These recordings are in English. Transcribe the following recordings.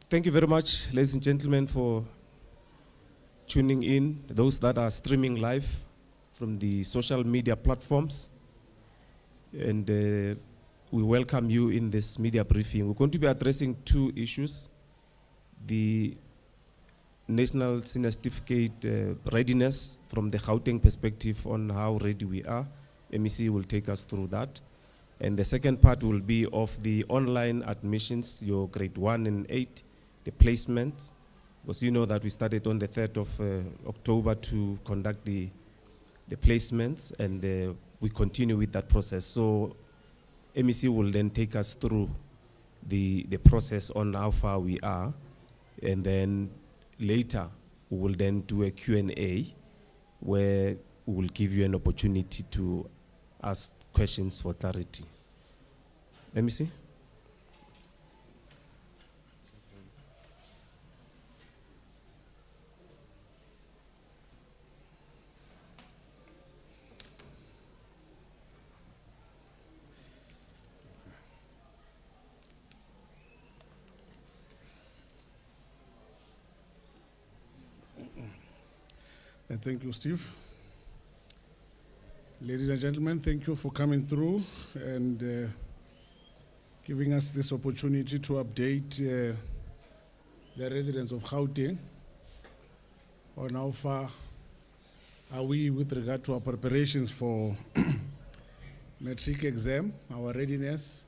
Thank you very much, ladies and gentlemen, for tuning in, those that are streaming live from the social media platforms. And we welcome you in this media briefing. We're going to be addressing two issues: the National Senior Certificate readiness from the Gauteng perspective on how ready we are. MEC will take us through that. And the second part will be of the online admissions, your grade 1 and 8, the placement, because you know that we started on the 3rd of October to conduct the placements, and we continue with that process. So MEC will then take us through the process on how far we are, and then later we will then do a Q&A where we will give you an opportunity to ask questions for clarity. MEC? Thank you, Steve. Ladies and gentlemen, thank you for coming through and giving us this opportunity to update the residents of Gauteng on how far are we with regard to our preparations for matric exam, our readiness,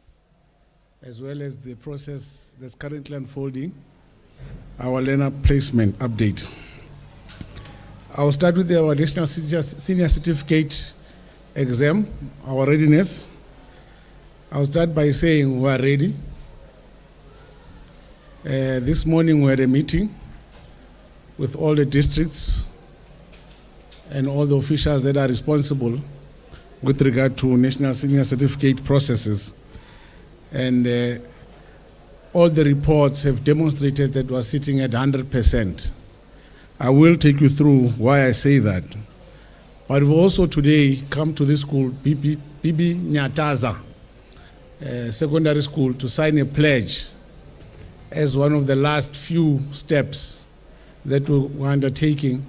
as well as the process that's currently unfolding, our learner placement update. I'll start with our National Senior Certificate exam, our readiness. I'll start by saying we are ready. This morning we had a meeting with all the districts and all the officials that are responsible with regard to National Senior Certificate processes. And all the reports have demonstrated that we are sitting at 100%. I will take you through why I say that. But we've also today come to this school, Bibi Nyataza Secondary School, to sign a pledge as one of the last few steps that we're undertaking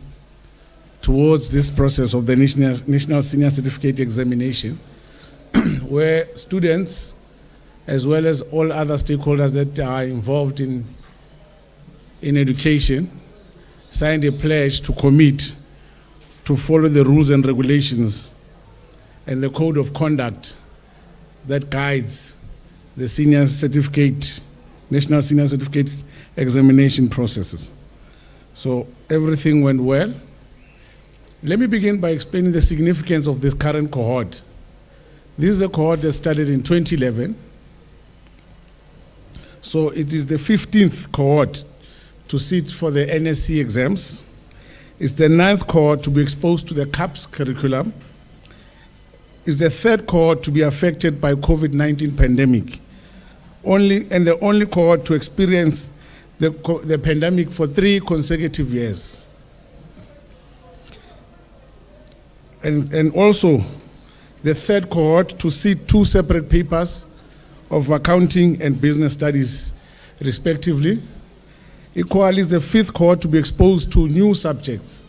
towards this process of the National Senior Certificate examination, where students, as well as all other stakeholders that are involved in education, signed a pledge to commit to follow the rules and regulations and the code of conduct that guides the National Senior Certificate examination processes. So everything went well. Let me begin by explaining the significance of this current cohort. This is a cohort that started in 2011. So it is the 15th cohort to sit for the NSC exams. It's the 9th cohort to be exposed to the CAPS curriculum. It's the 3rd cohort to be affected by COVID-19 pandemic. And the only cohort to experience the pandemic for 3 consecutive years. And also the 3rd cohort to sit 2 separate papers of accounting and business studies respectively. Equally, is the 5th cohort to be exposed to new subjects.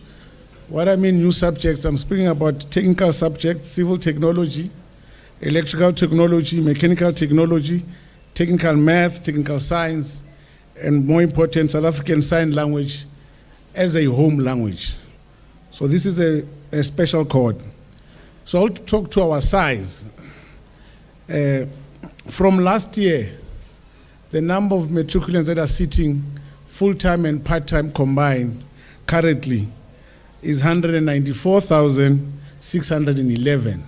What I mean new subjects, I'm speaking about technical subjects, civil technology, electrical technology, mechanical technology, technical math, technical science, and more important, South African Sign Language as a home language. So this is a special cohort. So I'll talk to our size. From last year, the number of matriculants that are sitting full-time and part-time combined currently is 194,611,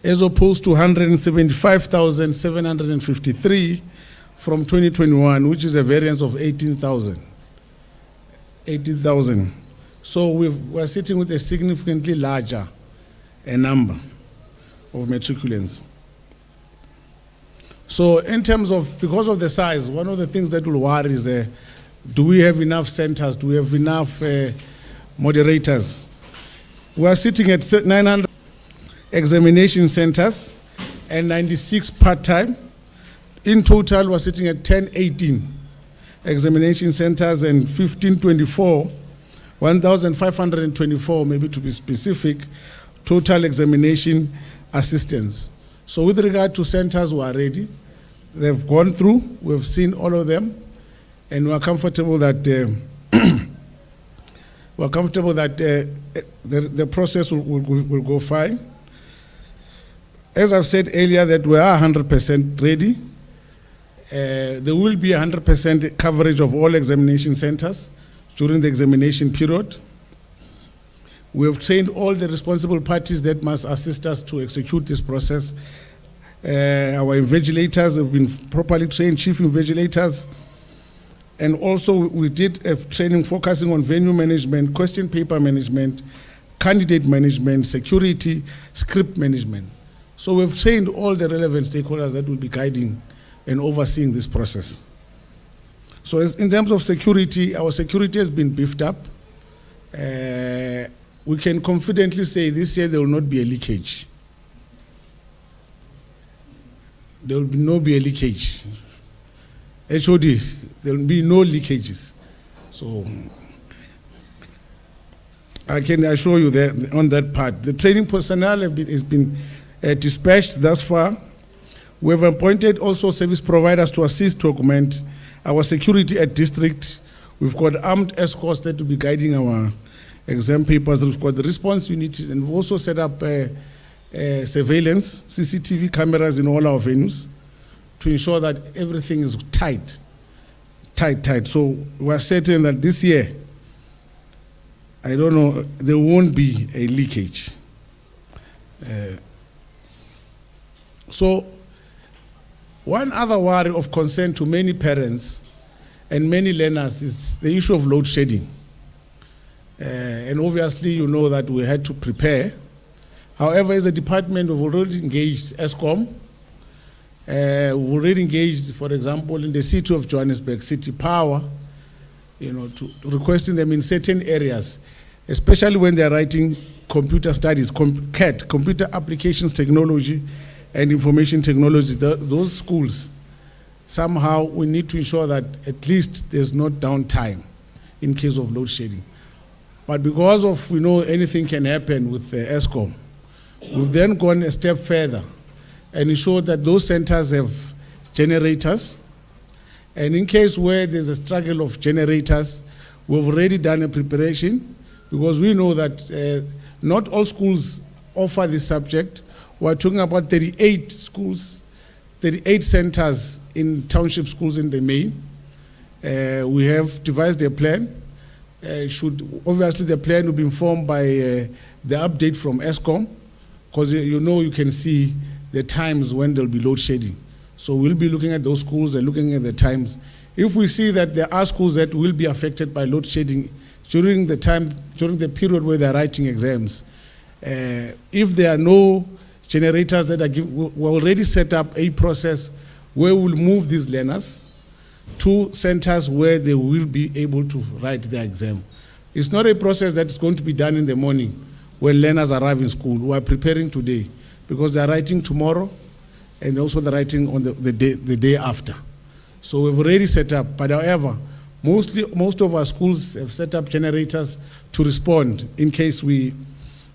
as opposed to 175,753 from 2021, which is a variance of 18,000. So we're sitting with a significantly larger number of matriculants. So in terms of, because of the size, one of the things that will worry is do we have enough centers? Do we have enough moderators? We are sitting at 900 examination centers and 96 part-time In total, we're sitting at 1018 examination centers and 1524, 1,524, maybe to be specific, total examination assistance. So with regard to centers who are ready, they've gone through, we've seen all of them, and we're comfortable that the process will go fine. As I've said earlier, that we are 100% ready. There will be 100% coverage of all examination centers during the examination period. We have trained all the responsible parties that must assist us to execute this process. Our invigilators have been properly trained, chief invigilators. And also we did a training focusing on venue management, question paper management, candidate management, security, script management. So we've trained all the relevant stakeholders that will be guiding and overseeing this process. So in terms of security, our security has been beefed up. We can confidently say this year there will not be a leakage. There will not be a leakage. HOD, there will be no leakages. So I can assure you that on that part. The training personnel has been dispatched thus far. We have appointed also service providers to assist to augment our security at district. We've got armed escorts that will be guiding our exam papers. We've got the response units, and we've also set up surveillance, CCTV cameras in all our venues to ensure that everything is tight. So we're certain that this year, I don't know, there won't be a leakage. So one other worry of concern to many parents and many learners is the issue of load shedding. And obviously you know that we had to prepare. However, as a department, we've already engaged ESCOM. We've already engaged, for example, in the city of Johannesburg, City Power, to requesting them in certain areas, especially when they're writing computer studies, CAT, Computer Applications Technology and Information Technology, those schools, somehow we need to ensure that at least there's not downtime in case of load shedding. But because of, anything can happen with ESCOM, we've then gone a step further and ensured that those centers have generators. And in case where there's a struggle of generators, we've already done a preparation because we know that not all schools offer this subject. We're talking about 38 schools, 38 centers in township schools in the main. We have devised a plan. Obviously the plan will be informed by the update from ESCOM, because you can see the times when there'll be load shedding. So we'll be looking at those schools and looking at the times. If we see that there are schools that will be affected by load shedding during the period where they're writing exams, if there are no generators that are given, we already set up a process where we'll move these learners to centers where they will be able to write their exam. It's not a process that's going to be done in the morning when learners arrive in school. We are preparing today because they're writing tomorrow and also they're writing on the day after. So we've already set up, but however, most of our schools have set up generators to respond in case we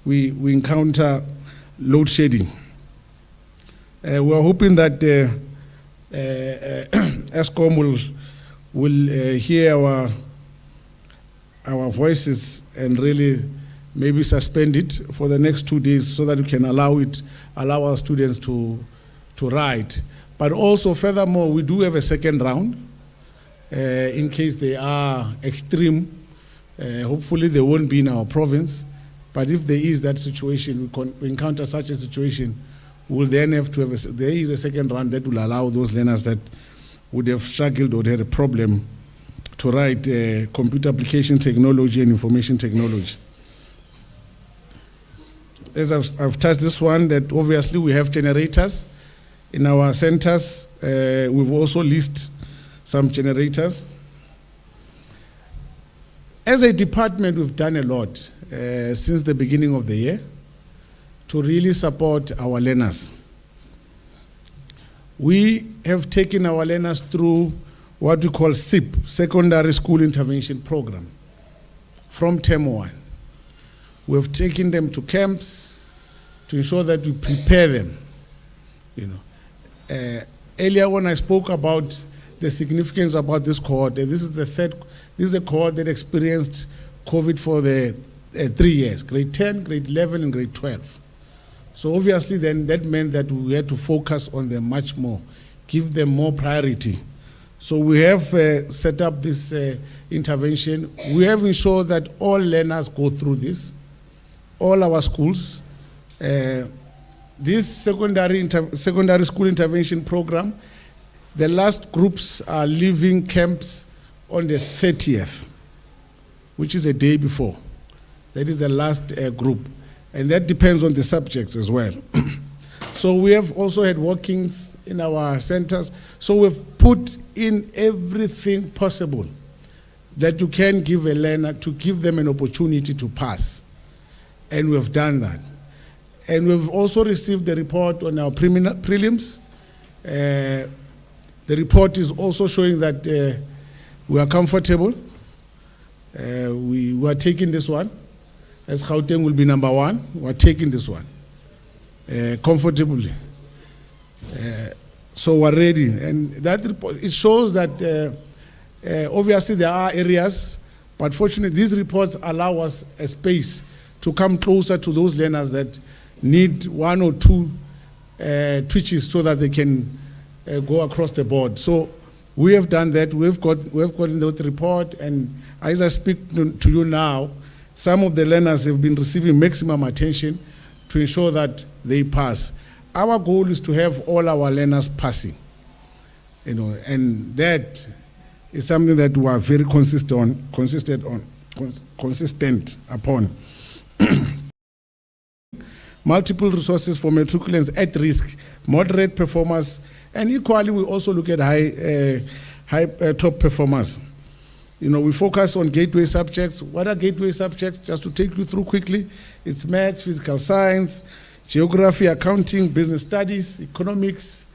encounter load shedding. We're hoping that ESCOM will hear our voices and really maybe suspend it for the next 2 days so that we can allow our students to write. But also, furthermore, we do have a second round in case they are extreme. Hopefully, they won't be in our province. But if there is that situation, we encounter such a situation, we'll then have to have there is a second round that will allow those learners that would have struggled or had a problem to write computer application technology and information technology. As I've touched this one, that obviously we have generators in our centers. We've also listed some generators. As a department, we've done a lot since the beginning of the year to really support our learners. We have taken our learners through what we call SIP, Secondary School Intervention Program, from term 1. We have taken them to camps to ensure that we prepare them. Earlier when I spoke about the significance about this cohort, this is a cohort that experienced COVID for the 3 years, grade 10, grade 11, and grade 12. So obviously then that meant that we had to focus on them much more, give them more priority. So we have set up this intervention. We have ensured that all learners go through this, all our schools. This secondary school intervention program, the last groups are leaving camps on the 30th, which is a day before. That is the last group. And that depends on the subjects as well. So we have also had walk-ins in our centers. So we've put in everything possible that you can give a learner to give them an opportunity to pass. And we've done that. And we've also received the report on our prelims. The report is also showing that we are comfortable. We are taking this one. As Gauteng will be number 1, we are taking this one comfortably. So we're ready. And that report, it shows that obviously there are areas, but fortunately these reports allow us a space to come closer to those learners that need 1 or 2 twitches so that they can go across the board. So we have done that. We've gotten that report, and as I speak to you now, some of the learners have been receiving maximum attention to ensure that they pass. Our goal is to have all our learners passing, and that is something that we are very consistent upon. Multiple resources for matriculants at risk, moderate performers, and equally we also look at high top performers. We focus on gateway subjects. What are gateway subjects? Just to take you through quickly, it's maths, physical science, geography, accounting, business studies, economics,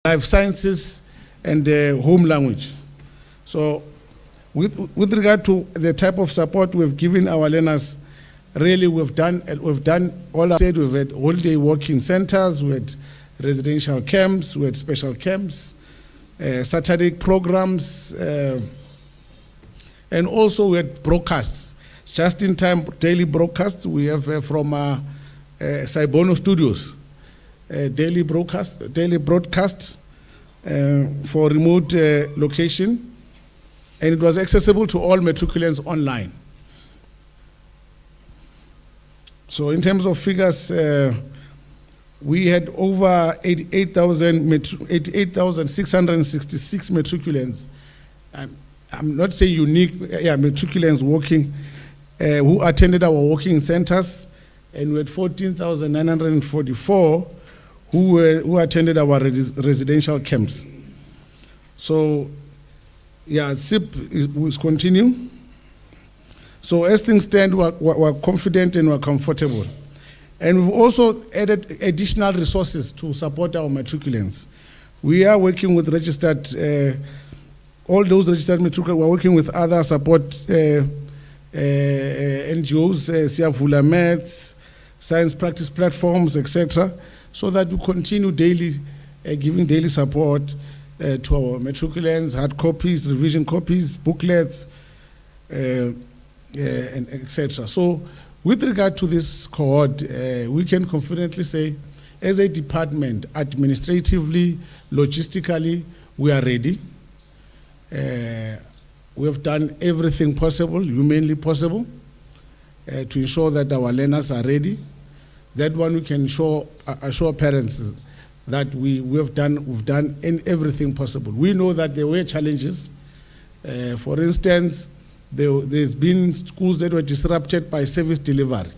life sciences, and home language. So with regard to the type of support we've given our learners, really we've done all I said. We've had holiday working centers, we had residential camps, we had special camps, Saturday programs, and also we had broadcasts, just-in-time daily broadcasts. We have from Saibono Studios, daily broadcast for remote location, and it was accessible to all matriculants online. So in terms of figures, we had over 88,666 matriculants. I'm not saying unique, matriculants working, who attended our working centers, and we had 14,944 who attended our residential camps. So, SIP is continuing. So as things stand, we're confident and we're comfortable. And we've also added additional resources to support our matriculants. We are working with registered, all those registered matriculants. We're working with other support NGOs, Siavula Mets, science practice platforms, etc., so that we continue giving daily support to our matriculants, hard copies, revision copies, booklets, and etc. So with regard to this cohort, we can confidently say, as a department, administratively, logistically, we are ready. We have done everything possible, humanly possible, to ensure that our learners are ready. That one we can assure parents that we've done everything possible. We know that there were challenges. For instance, there's been schools that were disrupted by service delivery.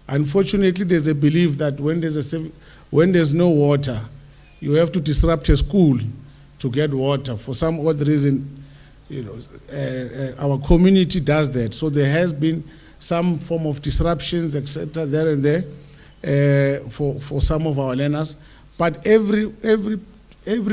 Unfortunately, there's a belief that when there's no water, you have to disrupt a school to get water. For some odd reason, our community does that. So there has been some form of disruptions, etc., there and there for some of our learners. But every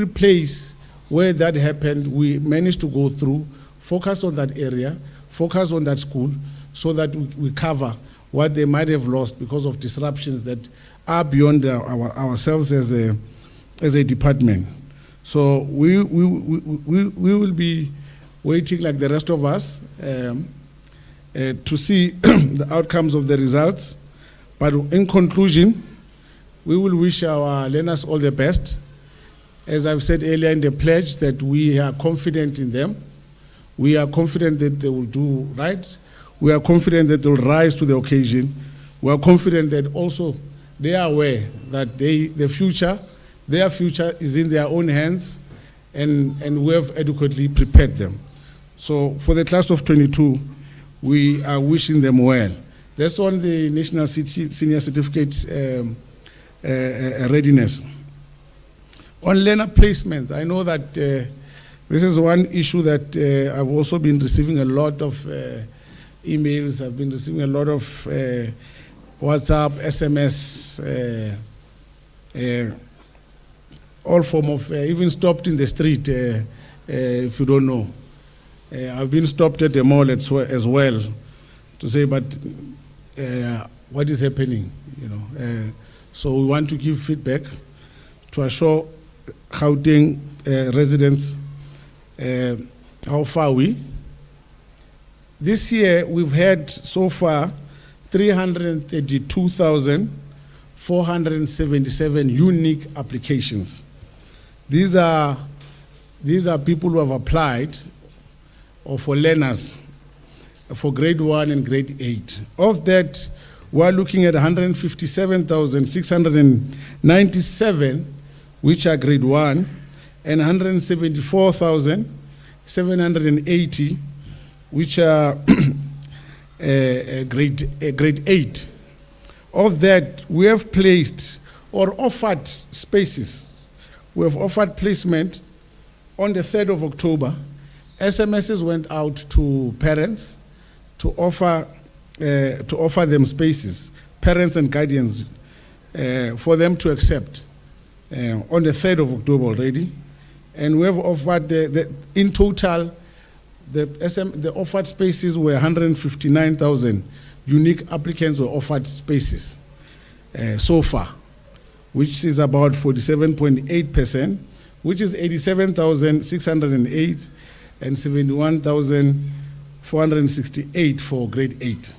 place where that happened, we managed to go through, focus on that area, focus on that school, so that we cover what they might have lost because of disruptions that are beyond ourselves as a department. So we will be waiting like the rest of us to see the outcomes of the results. But in conclusion, we will wish our learners all the best. As I've said earlier in the pledge, that we are confident in them. We are confident that they will do right. We are confident that they will rise to the occasion. We are confident that also they are aware that their future is in their own hands, and we have adequately prepared them. So for the class of 22, we are wishing them well. That's on the National Senior Certificate Readiness. On learner placements, I know that this is one issue that I've also been receiving a lot of emails. I've been receiving a lot of WhatsApp, SMS, all form of, even stopped in the street, if you don't know. I've been stopped at the mall as well to say, but what is happening, so we want to give feedback to assure Gauteng residents how far we. This year we've had so far 332,477 unique applications. These are people who have applied, or for learners, for grade 1 and grade 8. Of that, we're looking at 157,697, which are grade 1, and 174,780, which are grade 8. Of that, we have placed or offered spaces. We have offered placement on the 3rd of October. SMSs went out to parents to offer them spaces, parents and guardians, for them to accept on the 3rd of October already. And we have offered, in total, the offered spaces were 159,000 unique applicants were offered spaces so far, which is about 47.8%, which is 87,608 and 71,468 for grade 8.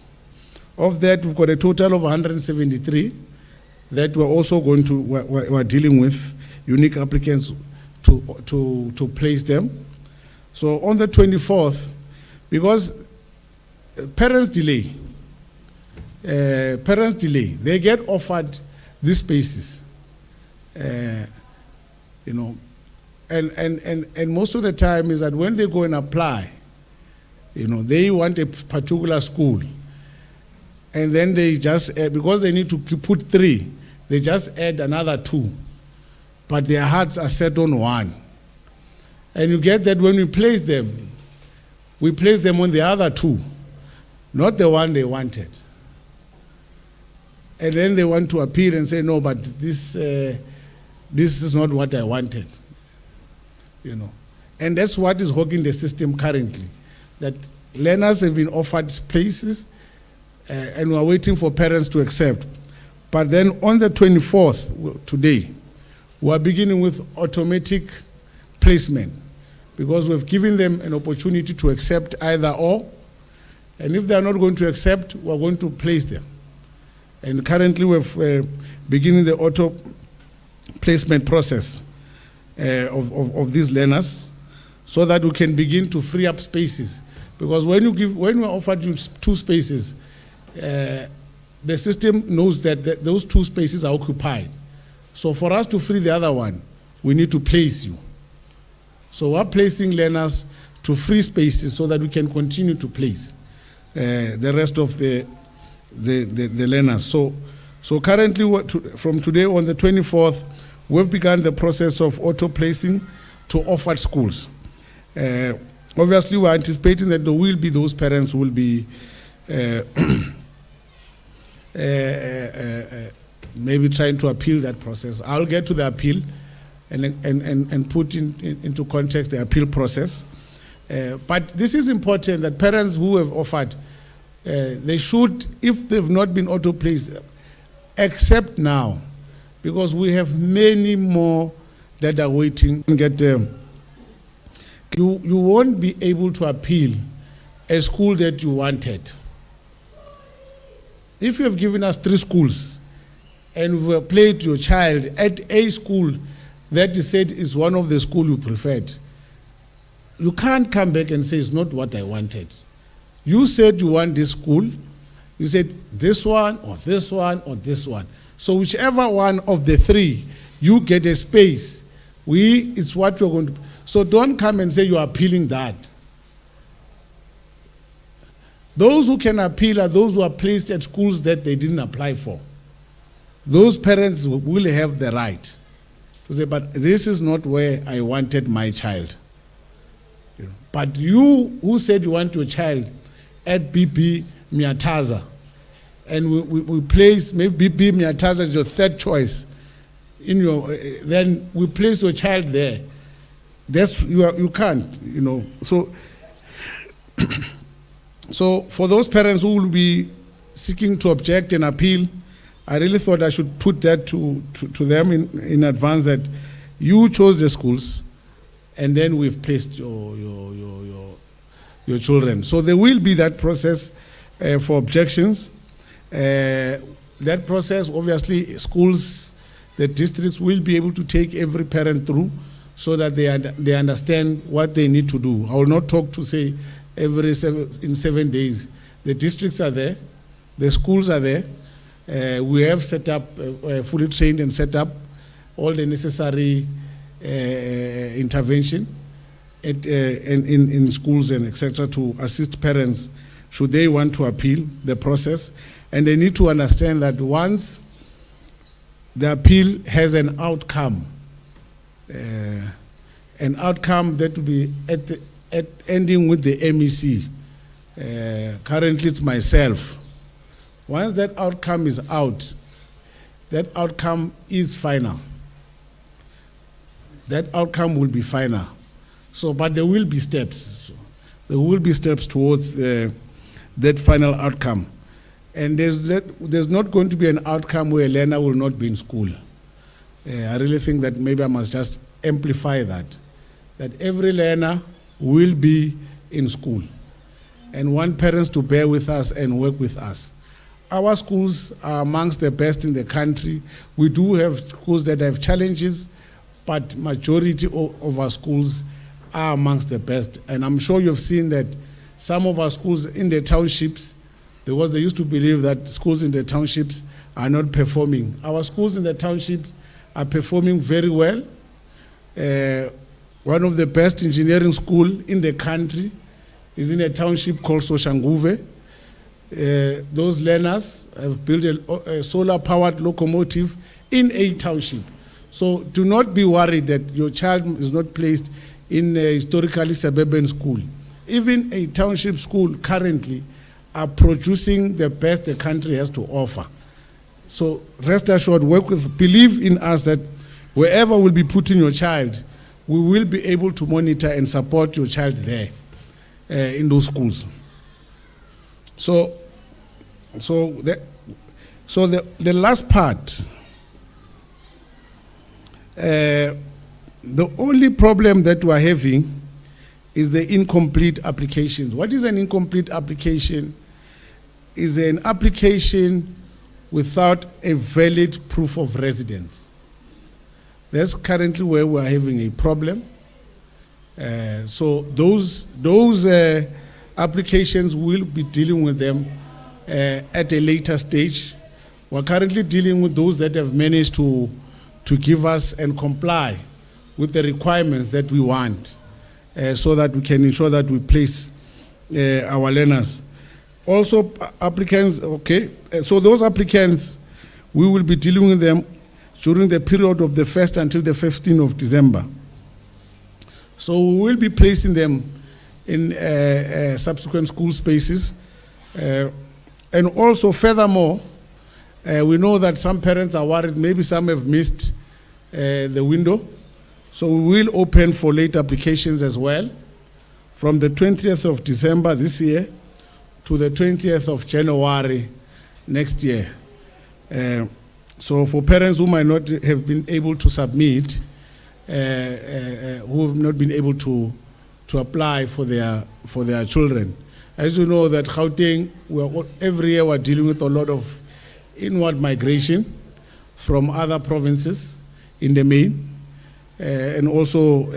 Of that, we've got a total of 173 that we're dealing with, unique applicants to place them. So on the 24th, because parents delay, they get offered these spaces, and most of the time is that when they go and apply, they want a particular school, and then they just, because they need to put 3, they just add another 2, but their hearts are set on 1. And you get that when we place them on the other 2, not the one they wanted. And then they want to appeal and say, no, but this is not what I wanted. And that's what is hogging the system currently, that learners have been offered places and we're waiting for parents to accept. But then on the 24th, today, we're beginning with automatic placement, because we've given them an opportunity to accept either or, and if they're not going to accept, we're going to place them. And currently we're beginning the auto placement process of these learners, so that we can begin to free up spaces. Because when we offered you 2 spaces, the system knows that those 2 spaces are occupied. So for us to free the other one, we need to place you. So we're placing learners to free spaces so that we can continue to place the rest of the learners. So currently, from today on the 24th, we've begun the process of auto-placing to offered schools. Obviously, we're anticipating that there will be those parents who will be maybe trying to appeal that process. I'll get to the appeal and put into context the appeal process. But this is important that parents who have offered, they should, if they've not been auto-placed, accept now, because we have many more that are waiting. You won't be able to appeal a school that you wanted. If you have given us 3 schools and we've placed your child at a school that you said is one of the schools you preferred, you can't come back and say it's not what I wanted. You said you want this school. You said this one or this one or this one. So whichever one of the 3, you get a space. It's what you're going to. So don't come and say you are appealing that. Those who can appeal are those who are placed at schools that they didn't apply for. Those parents will have the right to say, but this is not where I wanted my child. But you who said you want your child at BP Miataza, and we place maybe BP Miataza as your 3rd choice, then we place your child there. You can't, So for those parents who will be seeking to object and appeal, I really thought I should put that to them in advance, that you chose the schools and then we've placed your children. So there will be that process for objections. That process, obviously, schools, the districts will be able to take every parent through so that they understand what they need to do. I will not talk to say in 7 days. The districts are there, the schools are there. We have set up, fully trained and set up all the necessary intervention in schools and etc. to assist parents should they want to appeal the process. And they need to understand that once the appeal has an outcome that will be at ending with the MEC. Currently it's myself. Once that outcome is out, that outcome is final. That outcome will be final. So, but there will be steps. There will be steps towards that final outcome. And there's not going to be an outcome where a learner will not be in school. I really think that maybe I must just amplify that every learner will be in school, and want parents to bear with us and work with us. Our schools are amongst the best in the country. We do have schools that have challenges, but majority of our schools are amongst the best. And I'm sure you've seen that some of our schools in the townships, because they used to believe that schools in the townships are not performing. Our schools in the townships are performing very well. One of the best engineering school in the country is in a township called Soshanguve. Those learners have built a solar-powered locomotive in a township. So do not be worried that your child is not placed in a historically suburban school. Even a township school currently are producing the best the country has to offer. So rest assured, believe in us that wherever we'll be putting your child, we will be able to monitor and support your child there in those schools. So the last part, the only problem that we're having is the incomplete applications. What is an incomplete application? Is an application without a valid proof of residence. That's currently where we're having a problem. So those applications, we'll be dealing with them at a later stage. We're currently dealing with those that have managed to to give us and comply with the requirements that we want, so that we can ensure that we place our learners. Also, applicants, okay, so those applicants, we will be dealing with them during the period of the 1st until the 15th of December. So we will be placing them in subsequent school spaces. And also, furthermore, we know that some parents are worried, maybe some have missed the window. So we will open for late applications as well from the 20th of December this year to the 20th of January next year. So for parents who might not have been able to submit, who have not been able to apply for their children. As you know, that Gauteng, every year we're dealing with a lot of inward migration from other provinces in the main, and also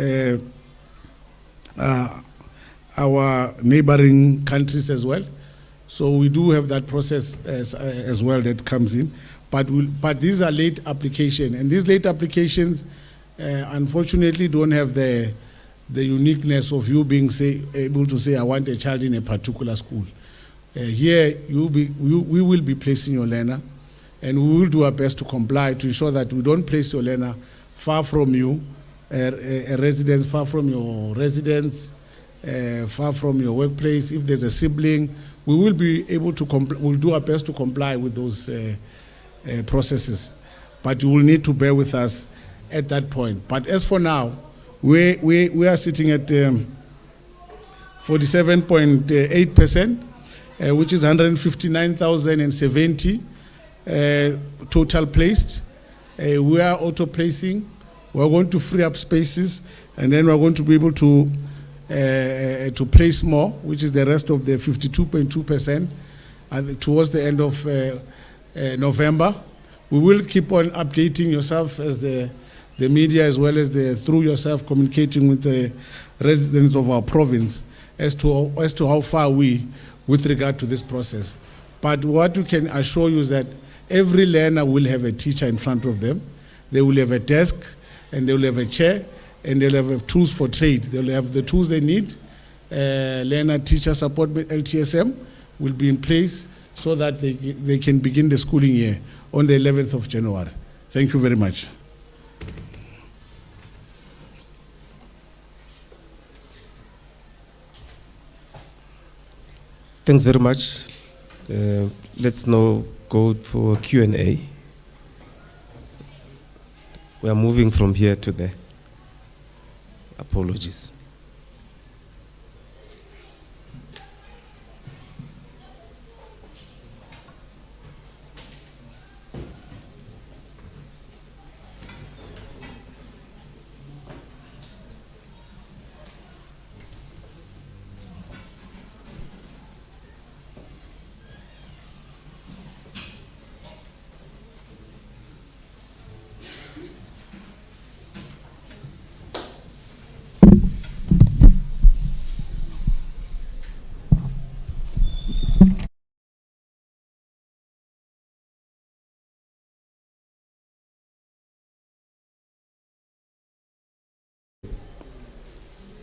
our neighboring countries as well. So we do have that process as well that comes in. But these are late applications, and these late applications unfortunately don't have the uniqueness of you being able to say, I want a child in a particular school. Here, we will be placing your learner, and we will do our best to comply to ensure that we don't place your learner far from you, a residence far from your residence, far from your workplace. If there's a sibling, we will be able to we'll do our best to comply with those processes. But you will need to bear with us at that point. But as for now, we are sitting at 47.8%, which is 159,070 total placed. We are auto-placing. We're going to free up spaces, and then we're going to be able to place more, which is the rest of the 52.2%, and towards the end of November. We will keep on updating yourself as the media, as well as through yourself communicating with the residents of our province as to how far we with regard to this process. But what we can assure you is that every learner will have a teacher in front of them. They will have a desk, and they will have a chair, and they'll have tools for trade. They'll have the tools they need. Learner teacher support, LTSM, will be in place so that they can begin the schooling year on the 11th of January. Thank you very much. Thanks very much. Let's now go for Q&A. We are moving from here to there. Apologies.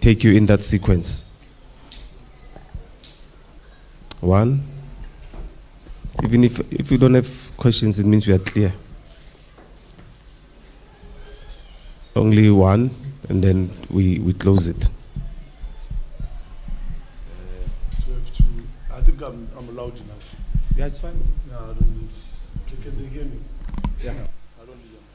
Take you in that sequence. 1. Even if you don't have questions, it means we are clear. Only 1, and then we close it. I think I'm loud enough. Yeah, it's fine. No, I don't need. Can they hear me? Yeah. I don't need your mic.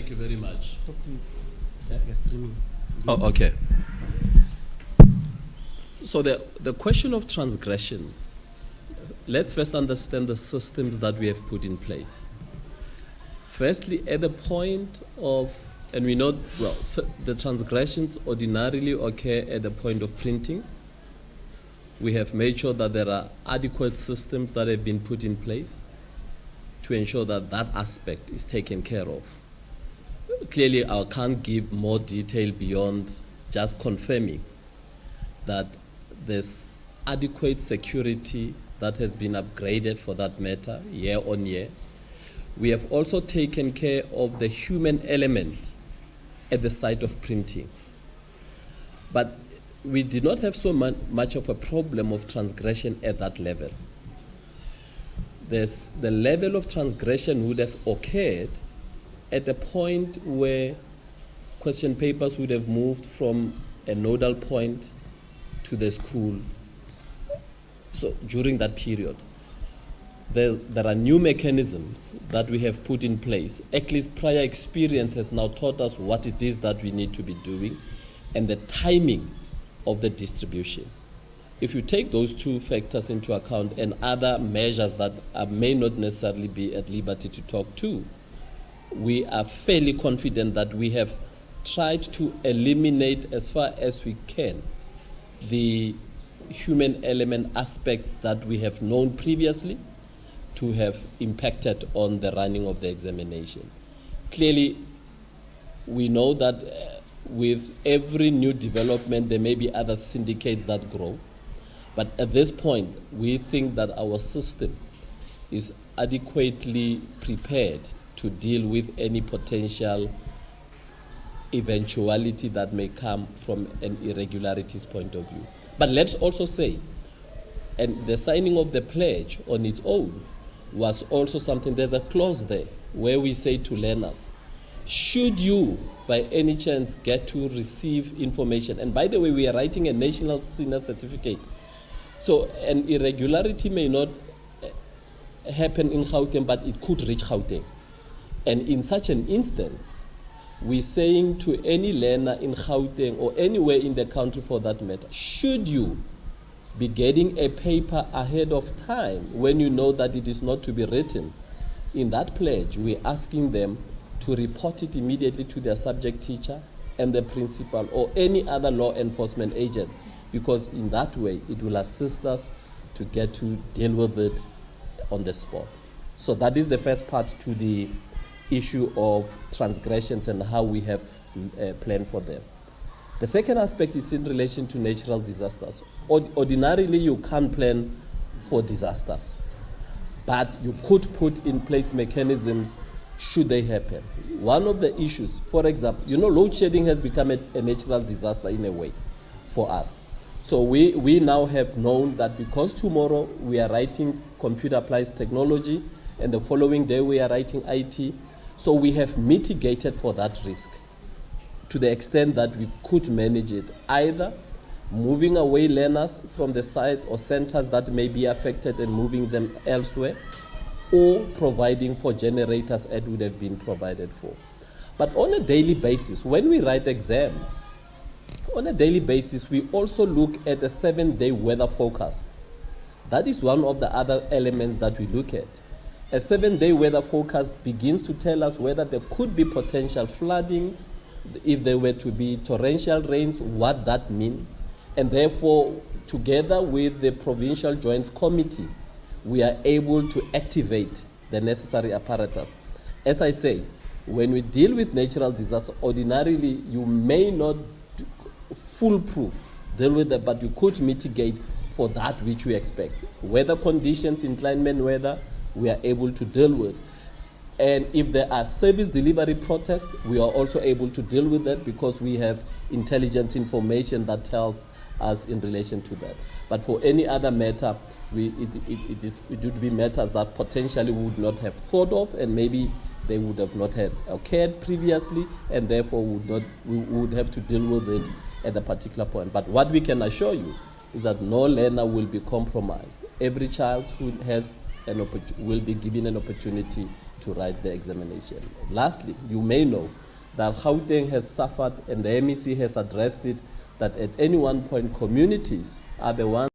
Thank you very much. Streaming. Oh, okay. So the question of transgressions, let's first understand the systems that we have put in place. Firstly, at the point of, and we know, well, the transgressions ordinarily occur at the point of printing. We have made sure that there are adequate systems that have been put in place to ensure that that aspect is taken care of. Clearly, I can't give more detail beyond just confirming that there's adequate security that has been upgraded for that matter year on year. We have also taken care of the human element at the site of printing. But we did not have so much of a problem of transgression at that level. The level of transgression would have occurred at a point where question papers would have moved from a nodal point to the school. So during that period, there are new mechanisms that we have put in place. At least prior experience has now taught us what it is that we need to be doing and the timing of the distribution. If you take those two factors into account and other measures that I may not necessarily be at liberty to talk to, we are fairly confident that we have tried to eliminate as far as we can the human element aspects that we have known previously to have impacted on the running of the examination. Clearly, we know that with every new development, there may be other syndicates that grow. But at this point, we think that our system is adequately prepared to deal with any potential eventuality that may come from an irregularities point of view. But let's also say, and the signing of the pledge on its own was also something, there's a clause there where we say to learners, should you by any chance get to receive information, and by the way, we are writing a national senior certificate, so an irregularity may not happen in Gauteng, but it could reach Gauteng. And in such an instance, we're saying to any learner in Gauteng or anywhere in the country for that matter, should you be getting a paper ahead of time when you know that it is not to be written, in that pledge, we're asking them to report it immediately to their subject teacher and the principal or any other law enforcement agent, because in that way, it will assist us to get to deal with it on the spot. So that is the first part to the issue of transgressions and how we have planned for them. The second aspect is in relation to natural disasters. Ordinarily, you can't plan for disasters, but you could put in place mechanisms should they happen. One of the issues, for example, load shedding has become a natural disaster in a way for us. So we now have known that because tomorrow we are writing computer applies technology and the following day we are writing IT, so we have mitigated for that risk to the extent that we could manage it, either moving away learners from the site or centers that may be affected and moving them elsewhere, or providing for generators as would have been provided for. But on a daily basis, when we write exams, on a daily basis, we also look at a 7-day weather forecast. That is one of the other elements that we look at. A 7-day weather forecast begins to tell us whether there could be potential flooding, if there were to be torrential rains, what that means. And therefore, together with the Provincial Joint Committee, we are able to activate the necessary apparatus. As I say, when we deal with natural disaster, ordinarily you may not foolproof deal with it, but you could mitigate for that which we expect. Weather conditions, inclement weather, we are able to deal with. And if there are service delivery protests, we are also able to deal with that because we have intelligence information that tells us in relation to that. But for any other matter, it would be matters that potentially we would not have thought of, and maybe they would have not had occurred previously, and therefore we would have to deal with it at a particular point. But what we can assure you is that no learner will be compromised. Every child who has will be given an opportunity to write the examination. Lastly, you may know that Gauteng has suffered, and the MEC has addressed it, that at any one point communities are the ones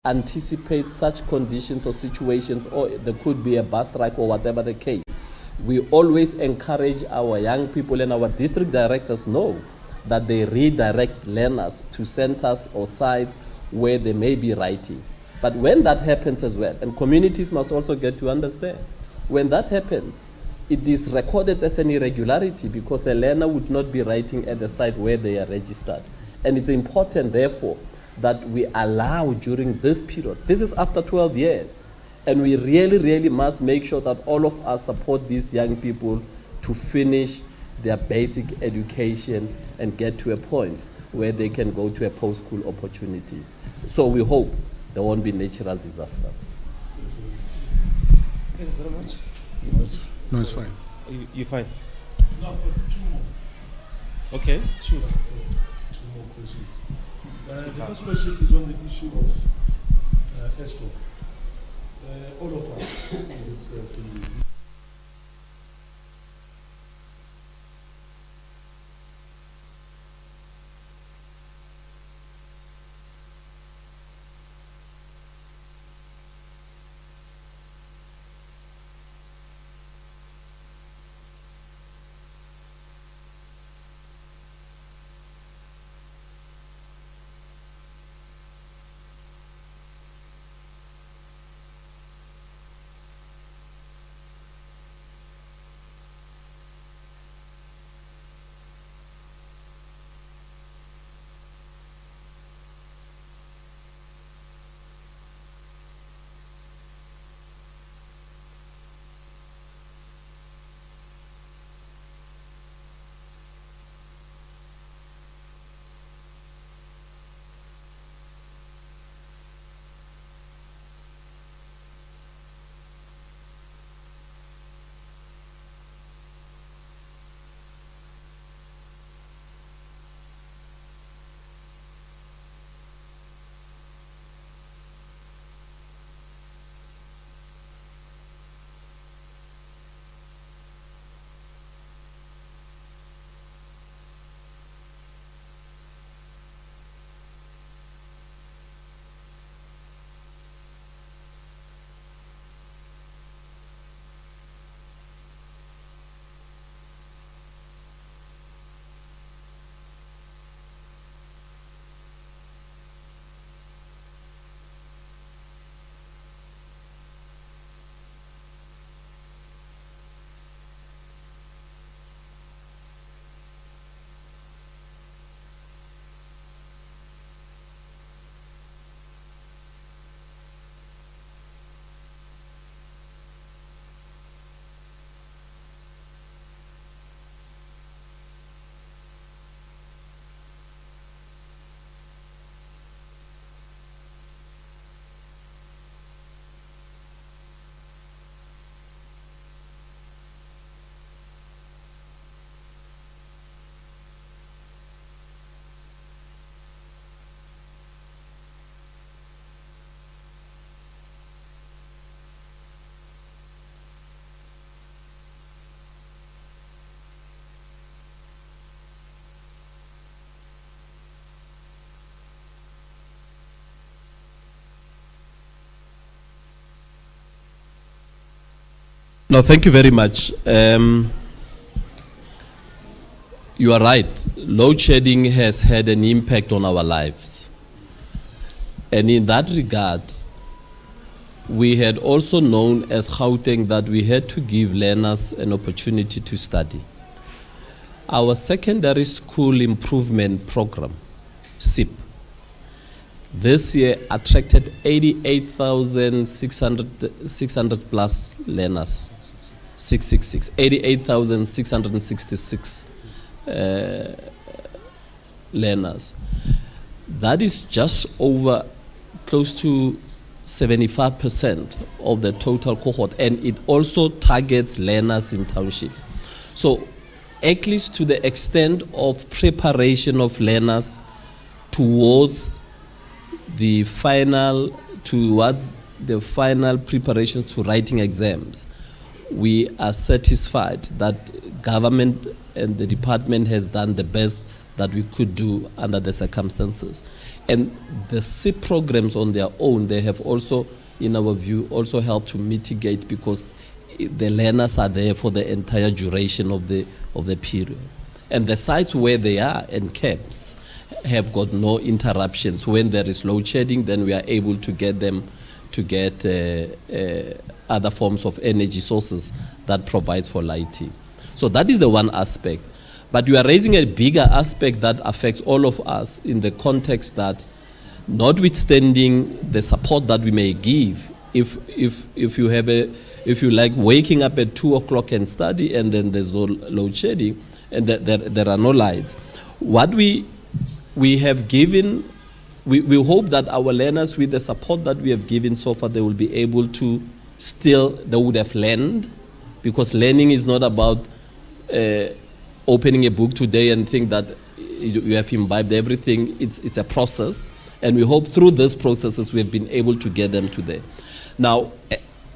anticipate such conditions or situations, or there could be a bus strike or whatever the case. We always encourage our young people, and our district directors know that they redirect learners to centers or sites where they may be writing. But when that happens as well, and communities must also get to understand, when that happens, it is recorded as an irregularity because a learner would not be writing at the site where they are registered. And it's important, therefore, that we allow during this period, this is after 12 years, and we really, really must make sure that all of us support these young people to finish their basic education and get to a point where they can go to a post-school opportunities. So we hope there won't be natural disasters. Thanks very much. No, it's fine. You fine? No, I've got two more. Okay, shoot. Two more questions. The first question is on the issue of ESCO. All of us in this community. No, thank you very much. You are right. Load shedding has had an impact on our lives. And in that regard, we had also known as Gauteng that we had to give learners an opportunity to study. Our secondary school improvement program, SIP, this year attracted 88,600 plus learners. 88,666 learners. That is just over close to 75% of the total cohort, and it also targets learners in townships. So at least to the extent of preparation of learners towards the final, towards the final preparations to writing exams, we are satisfied that government and the department has done the best that we could do under the circumstances. And the SIP programs on their own, they have also, in our view, also helped to mitigate, because the learners are there for the entire duration of the period. And the sites where they are in camps have got no interruptions. When there is load shedding, then we are able to get them to get other forms of energy sources that provides for lighting. So that is the one aspect. But you are raising a bigger aspect that affects all of us in the context that, notwithstanding the support that we may give, if you have if you like waking up at 2 o'clock and study, and then there's no load shedding and there are no lights, what we have given, we hope that our learners, with the support that we have given so far, they will be able to they would have learned, because learning is not about opening a book today and think that you have imbibed everything. It's a process, and we hope through these processes we have been able to get them to there. Now,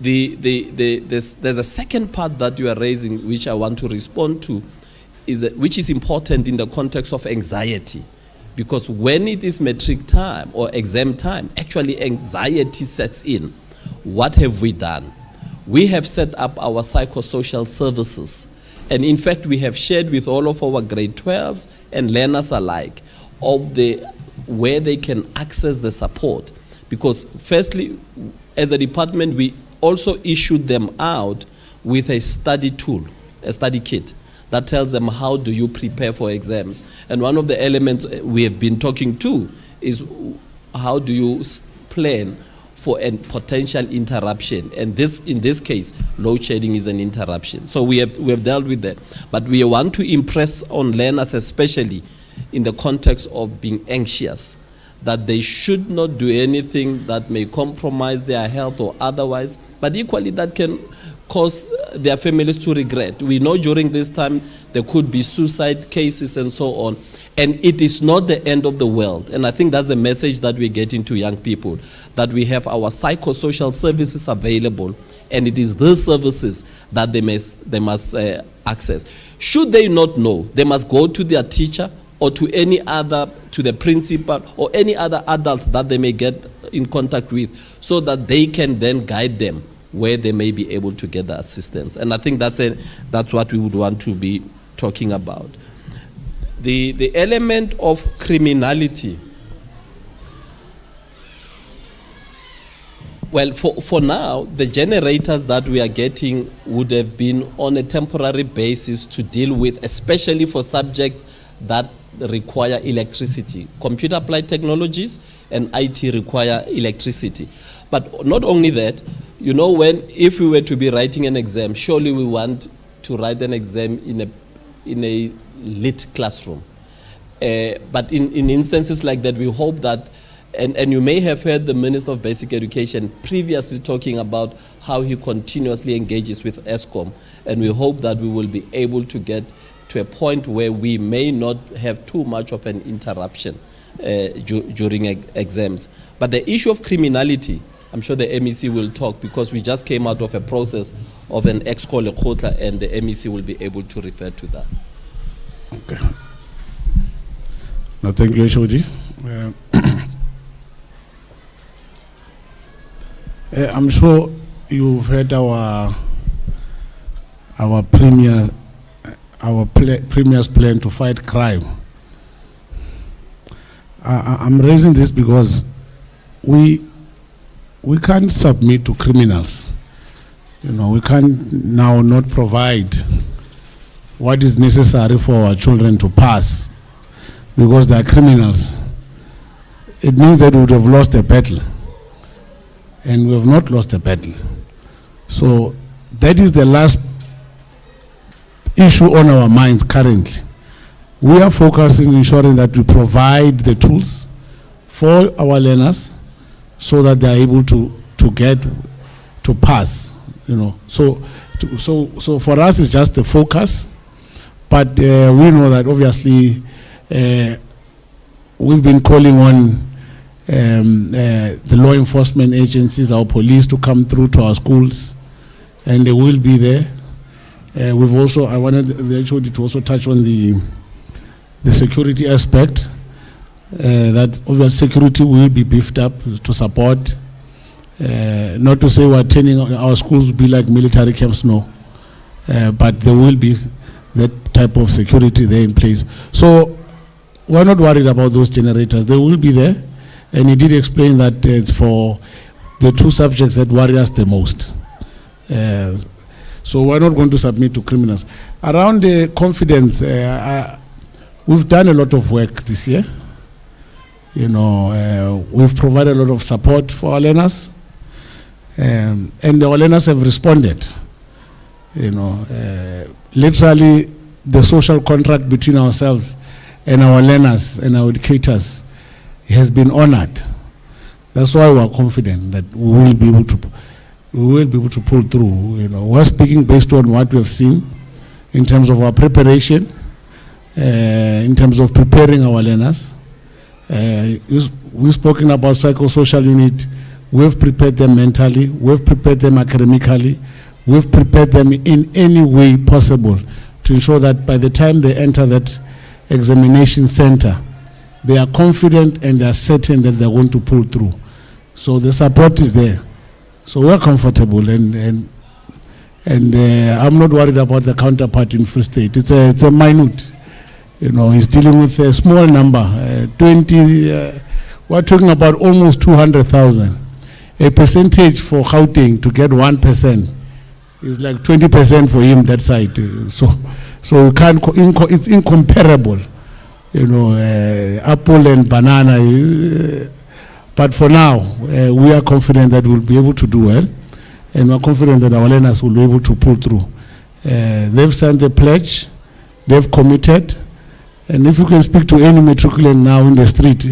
there's a second part that you are raising, which I want to respond to, which is important in the context of anxiety. Because when it is metric time or exam time, actually anxiety sets in. What have we done? We have set up our psychosocial services. And in fact, we have shared with all of our grade 12s and learners alike of where they can access the support. Because firstly, as a department, we also issued them out with a study tool, a study kit, that tells them how do you prepare for exams. And one of the elements we have been talking to is how do you plan for a potential interruption. And in this case, load shedding is an interruption. So we have dealt with that. But we want to impress on learners, especially in the context of being anxious, that they should not do anything that may compromise their health or otherwise, but equally that can cause their families to regret. We know during this time there could be suicide cases and so on, and it is not the end of the world. And I think that's the message that we're getting to young people, that we have our psychosocial services available, and it is these services that they must access. Should they not know, they must go to their teacher or to the principal or any other adult that they may get in contact with, so that they can then guide them where they may be able to get the assistance. And I think that's what we would want to be talking about. The element of criminality, well, for now, the generators that we are getting would have been on a temporary basis to deal with, especially for subjects that require electricity. Computer applied technologies and IT require electricity. But not only that, you know, if we were to be writing an exam, surely we want to write an exam in a lit classroom. But in instances like that, we hope that, and you may have heard the Minister of Basic Education previously talking about how he continuously engages with ESCOM, and we hope that we will be able to get to a point where we may not have too much of an interruption during exams. But the issue of criminality, I'm sure the MEC will talk, because we just came out of a process of an ex-call lekgotla, and the MEC will be able to refer to that. Okay. No, thank you, Shodi. I'm sure you've heard our Premier's plan to fight crime. I'm raising this because we can't submit to criminals. You know, we can't now not provide what is necessary for our children to pass because they are criminals. It means that we would have lost the battle, and we have not lost the battle. So that is the last issue on our minds currently. We are focusing on ensuring that we provide the tools for our learners so that they are able to get to pass, you know. So for us it's just the focus, but we know that obviously we've been calling on the law enforcement agencies, our police to come through to our schools, and they will be there. We've also, I wanted the HOD to also touch on the security aspect, that obvious security will be beefed up to support. Not to say we're turning our schools to be like military camps, no. But there will be that type of security there in place. So we're not worried about those generators. They will be there. And he did explain that it's for the two subjects that worry us the most. So we're not going to submit to criminals. Around the confidence, we've done a lot of work this year. You know, we've provided a lot of support for our learners. And our learners have responded. You know, literally the social contract between ourselves and our learners and our educators has been honored. That's why we are confident that we will be able to pull through. You know, we're speaking based on what we have seen in terms of our preparation, in terms of preparing our learners. We've spoken about psychosocial unit. We've prepared them mentally. We've prepared them academically. We've prepared them in any way possible to ensure that by the time they enter that examination center, they are confident and they are certain that they're going to pull through. So the support is there. So we're comfortable, and I'm not worried about the counterpart in Free State. It's a minute. You know, he's dealing with a small number, 20. We're talking about almost 200,000. A percentage for Gauteng to get 1% is like 20% for him that side. So you can't. It's incomparable. You know, apple and banana. But for now, we are confident that we'll be able to do well, and we're confident that our learners will be able to pull through. They've signed the pledge, they've committed, and if you can speak to any matriculant now in the street,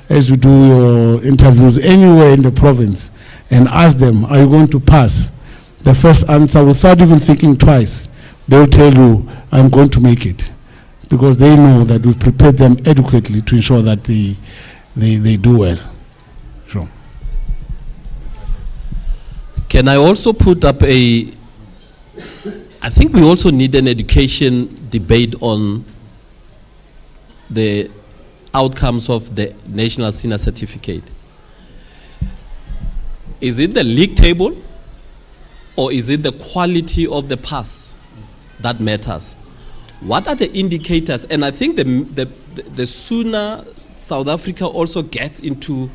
as you do your interviews anywhere in the province, and ask them, are you going to pass? The first answer, without even thinking twice, they'll tell you, I'm going to make it. Because they know that we've prepared them adequately to ensure that they do well. Sure. Can I also put up I think we also need an education debate on the outcomes of the National Senior Certificate. Is it the league table, or is it the quality of the pass that matters? What are the indicators? And I think the sooner South Africa also gets into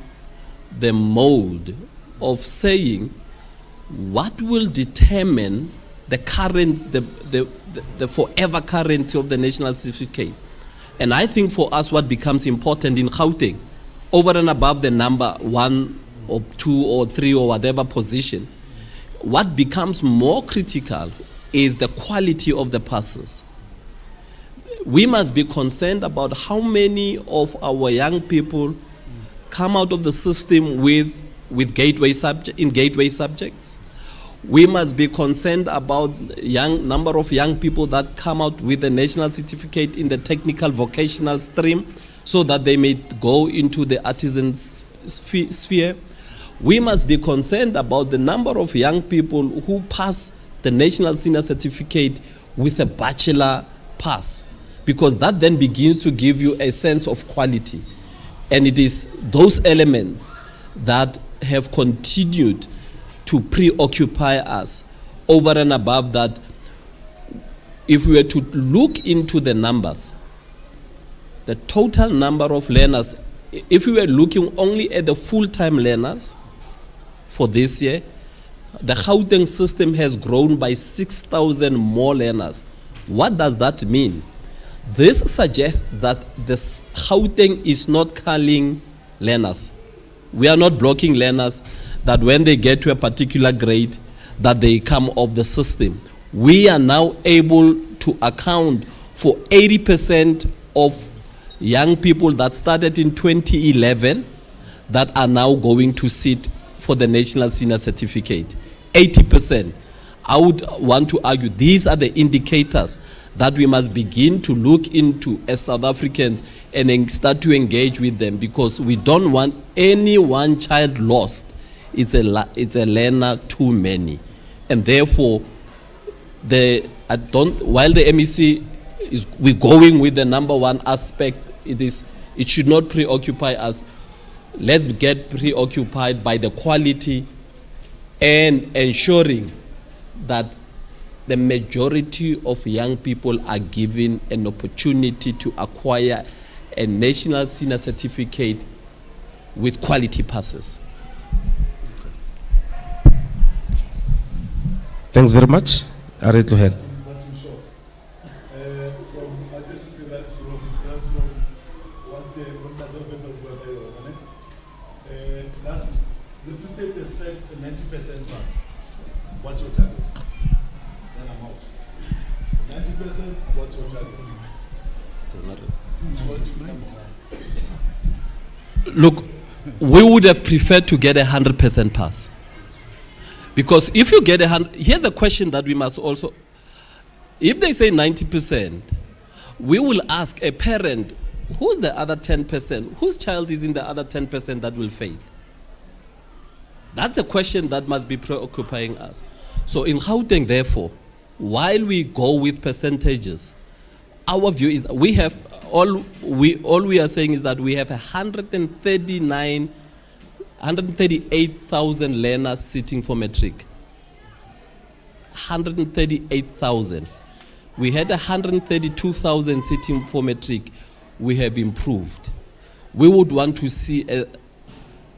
the mode of saying what will determine the current, the forever currency of the national certificate. And I think for us what becomes important in Gauteng, over and above the number 1 or 2 or 3 or whatever position, what becomes more critical is the quality of the passes. We must be concerned about how many of our young people come out of the system with gateway subjects. We must be concerned about number of young people that come out with a national certificate in the technical vocational stream so that they may go into the artisan sphere. We must be concerned about the number of young people who pass the national senior certificate with a bachelor pass, because that then begins to give you a sense of quality. And it is those elements that have continued to preoccupy us. Over and above that, if we were to look into the numbers, the total number of learners, if we were looking only at the full-time learners for this year, the Gauteng system has grown by 6,000 more learners. What does that mean? This suggests that this Gauteng is not culling learners. We are not blocking learners that when they get to a particular grade that they come off the system. We are now able to account for 80% of young people that started in 2011 that are now going to sit for the National Senior Certificate. 80%. I would want to argue these are the indicators that we must begin to look into as South Africans and start to engage with them, because we don't want any one child lost. It's a learner too many. And therefore, while the MEC we're going with the number one aspect, it should not preoccupy us. Let's get preoccupied by the quality and ensuring that the majority of young people are given an opportunity to acquire a national senior certificate with quality passes. Thanks very much. I read to head. That's in short. From a district that is from what last the Free State has set a 90% pass. What's your target? Then I'm out. So 90%, what's your target? Since what you Look, we would have preferred to get 100% pass. Because if you get 100, here's a question that we must also, if they say 90%, we will ask a parent, who's the other 10%? Whose child is in the other 10% that will fail? That's the question that must be preoccupying us. So in Gauteng, therefore, while we go with percentages, our view is we are saying is that we have 138,000 learners sitting for matric. 138,000. We had 132,000 sitting for matric. We have improved. We would want to see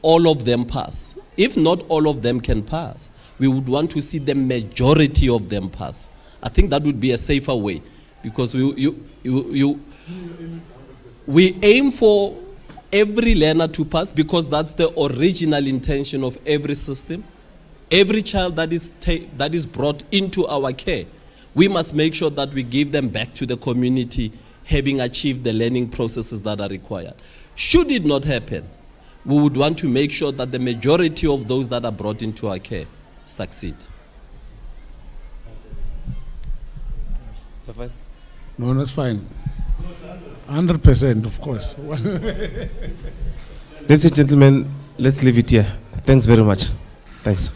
all of them pass. If not all of them can pass, we would want to see the majority of them pass. I think that would be a safer way, because we aim for every learner to pass, because that's the original intention of every system. Every child that is brought into our care, we must make sure that we give them back to the community, having achieved the learning processes that are required. Should it not happen, we would want to make sure that the majority of those that are brought into our care succeed. No, that's fine. 100%, of course. Ladies and gentlemen, let's leave it here. Thanks very much. Thanks.